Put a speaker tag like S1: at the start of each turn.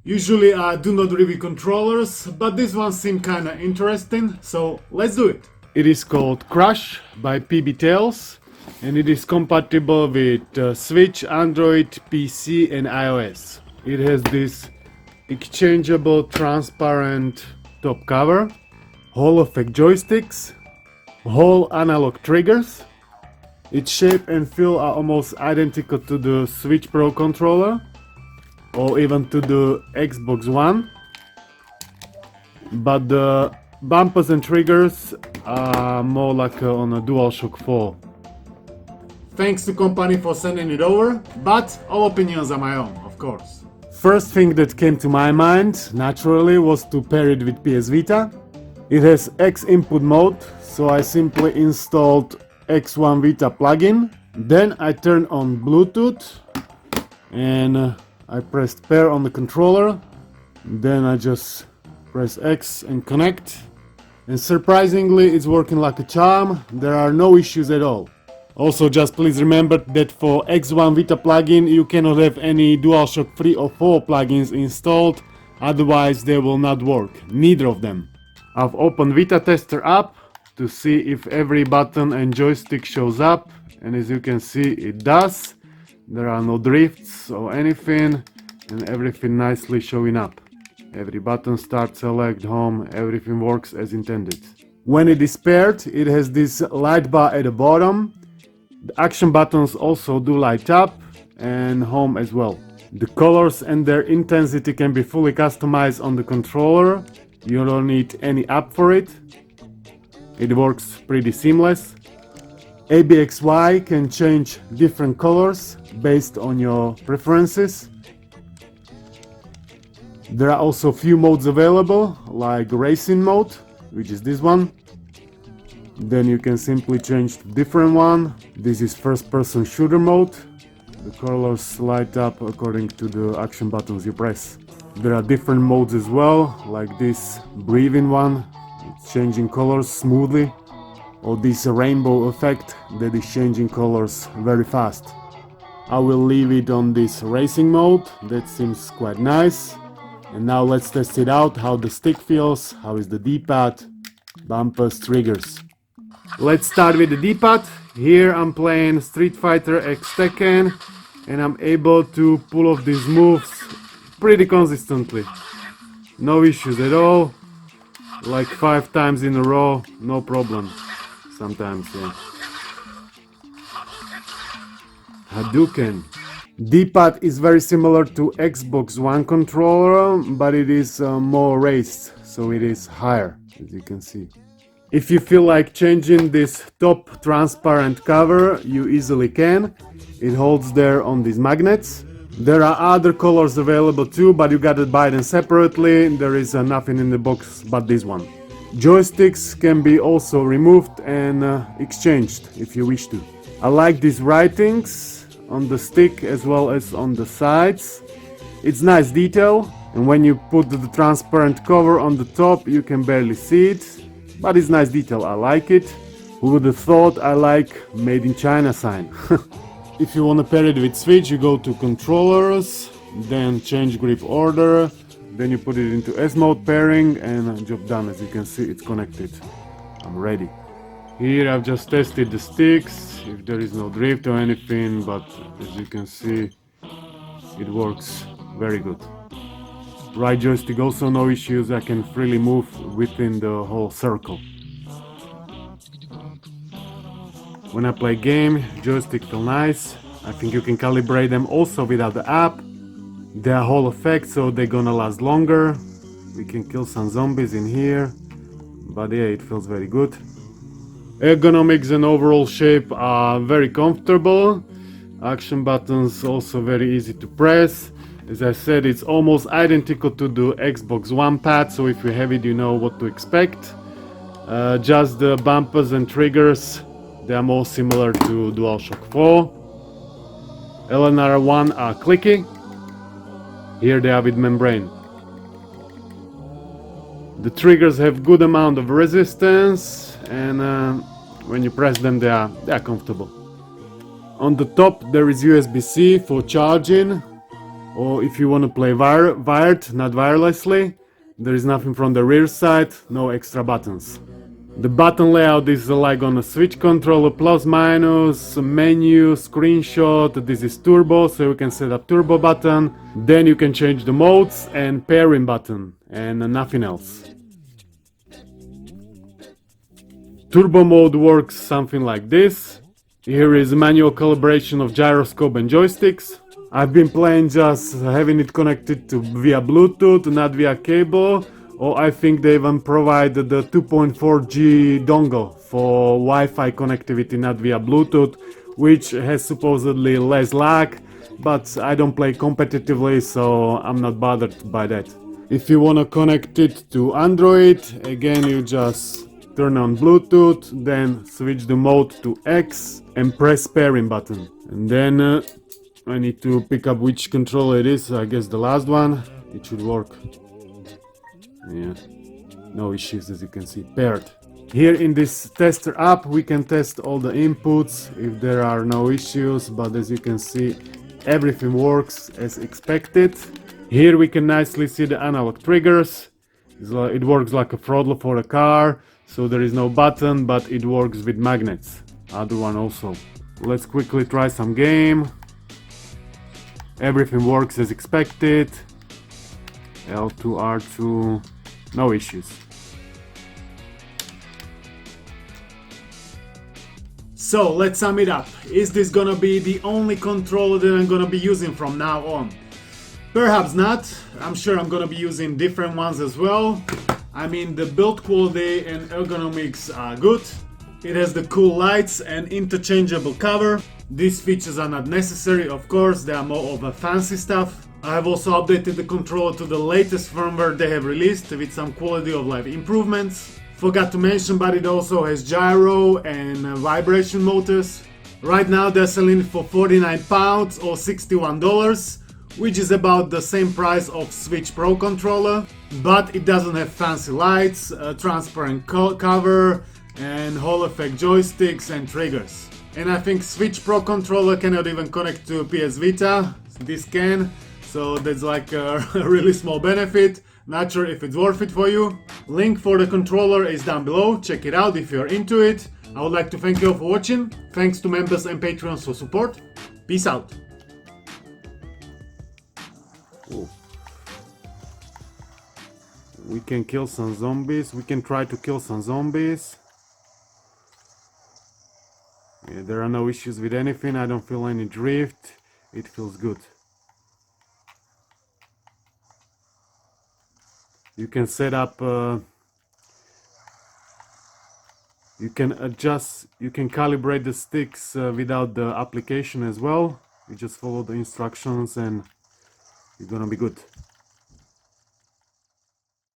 S1: Usually I do not review controllers, but this one seemed kinda interesting, so let's do it. It is called Crush by PB Tales, and it is compatible with Switch, Android, PC and iOS. It has this exchangeable transparent top cover, Hall effect joysticks, whole analog triggers. Its shape and feel are almost identical to the Switch Pro controller or even to the Xbox One, but the bumpers and triggers are more like on a DualShock 4. Thanks to company for sending it over, but all opinions are my own, of course. First thing that came to my mind, naturally, was to pair it with PS Vita. It has X input mode, so I simply installed X1 Vita plugin. Then I turned on Bluetooth and I pressed pair on the controller. Then I just press X and connect. And surprisingly, it's working like a charm. There are no issues at all. Also, just please remember that for X1 Vita plugin, you cannot have any DualShock 3 or 4 plugins installed, otherwise they will not work, neither of them. I've opened Vita Tester app to see if every button and joystick shows up, and as you can see, it does. There are no drifts or anything, and everything nicely showing up. Every button, start, select, home, everything works as intended. When it is paired, it has this light bar at the bottom. The action buttons also do light up, and home as well. The colors and their intensity can be fully customized on the controller. You don't need any app for it. It works pretty seamless. ABXY can change different colors based on your preferences. There are also few modes available, like racing mode, which is this one. Then you can simply change to different one. This is first person shooter mode. The colors light up according to the action buttons you press. There are different modes as well, like this breathing one, it's changing colors smoothly, or this rainbow effect that is changing colors very fast. I will leave it on this racing mode, that seems quite nice. And now let's test it out, how the stick feels, how is the D-pad, bumpers, triggers. Let's start with the D-pad. Here I'm playing Street Fighter X Tekken, and I'm able to pull off these moves pretty consistently. No issues at all, like 5 times in a row, no problem. Sometimes, yeah. Hadouken. D-pad is very similar to Xbox One controller, but it is more raised, so it is higher, as you can see. If you feel like changing this top transparent cover, you easily can. It holds there on these magnets. There are other colors available too, but you gotta buy them separately. There is nothing in the box but this one. Joysticks can be also removed and exchanged if you wish to. I like these writings on the stick as well as on the sides. It's nice detail, and when you put the transparent cover on the top you can barely see it, but it's nice detail, I like it. Who would have thought I like made in China sign. If you want to pair it with Switch, you go to controllers, then change grip order, then you put it into S mode pairing, and job done. As you can see, it's connected. I'm ready. Here I've just tested the sticks, if there is no drift or anything, but as you can see, it works very good. Right joystick also no issues, I can freely move within the whole circle. When I play game, joystick feel nice. I think you can calibrate them also without the app. They are Hall effect, so they're gonna last longer. We can kill some zombies in here, but yeah, it feels very good. Ergonomics and overall shape are very comfortable. Action buttons also very easy to press. As I said, it's almost identical to the Xbox One pad, so if you have it, you know what to expect. Just the bumpers and triggers, they are more similar to DualShock 4. LNR1 are clicky. Here they are with membrane. The triggers have good amount of resistance, and when you press them, they are comfortable. On the top there is USB-C for charging, Or if you want to play wired, not wirelessly, there is nothing from the rear side, no extra buttons. The button layout is like on a switch controller, plus minus, menu, screenshot. This is turbo, so you can set up turbo button. Then you can change the modes and pairing button, and nothing else. Turbo mode works something like this. Here is manual calibration of gyroscope and joysticks. I've been playing just having it connected to via Bluetooth, not via cable. Or I think they even provided the 2.4G dongle for Wi-Fi connectivity, not via Bluetooth, which has supposedly less lag, but I don't play competitively, so I'm not bothered by that. If you want to connect it to Android, again you just turn on Bluetooth, then switch the mode to X and press pairing button. And then I need to pick up which controller it is, I guess the last one. It should work. Yeah, no issues as you can see, paired. Here in this tester app we can test all the inputs if there are no issues, but as you can see everything works as expected. Here we can nicely see the analog triggers. It works like a throttle for a car, so there is no button, but it works with magnets. Other one also. Let's quickly try some game. Everything works as expected. L2, R2, no issues. So let's sum it up. Is this gonna be the only controller that I'm gonna be using from now on? Perhaps not. I'm sure I'm gonna be using different ones as well. I mean, the build quality and ergonomics are good. It has the cool lights and interchangeable cover. These features are not necessary, of course, they are more of a fancy stuff. I have also updated the controller to the latest firmware they have released with some quality of life improvements. Forgot to mention, but it also has gyro and vibration motors. Right now they're selling it for £49 or $61, which is about the same price of Switch Pro controller, but it doesn't have fancy lights, a transparent cover, and Hall effect joysticks and triggers. And I think Switch Pro controller cannot even connect to PS Vita. This can, so that's like a really small benefit. Not sure if it's worth it for you. Link for the controller is down below, check it out if you're into it. I would like to thank you all for watching. Thanks to members and Patreons for support. Peace out. Ooh. We can kill some zombies. We can try to kill some zombies. Yeah, there are no issues with anything. I don't feel any drift. It feels good. You can set up, you can adjust, you can calibrate the sticks without the application as well. You just follow the instructions and you're gonna be good.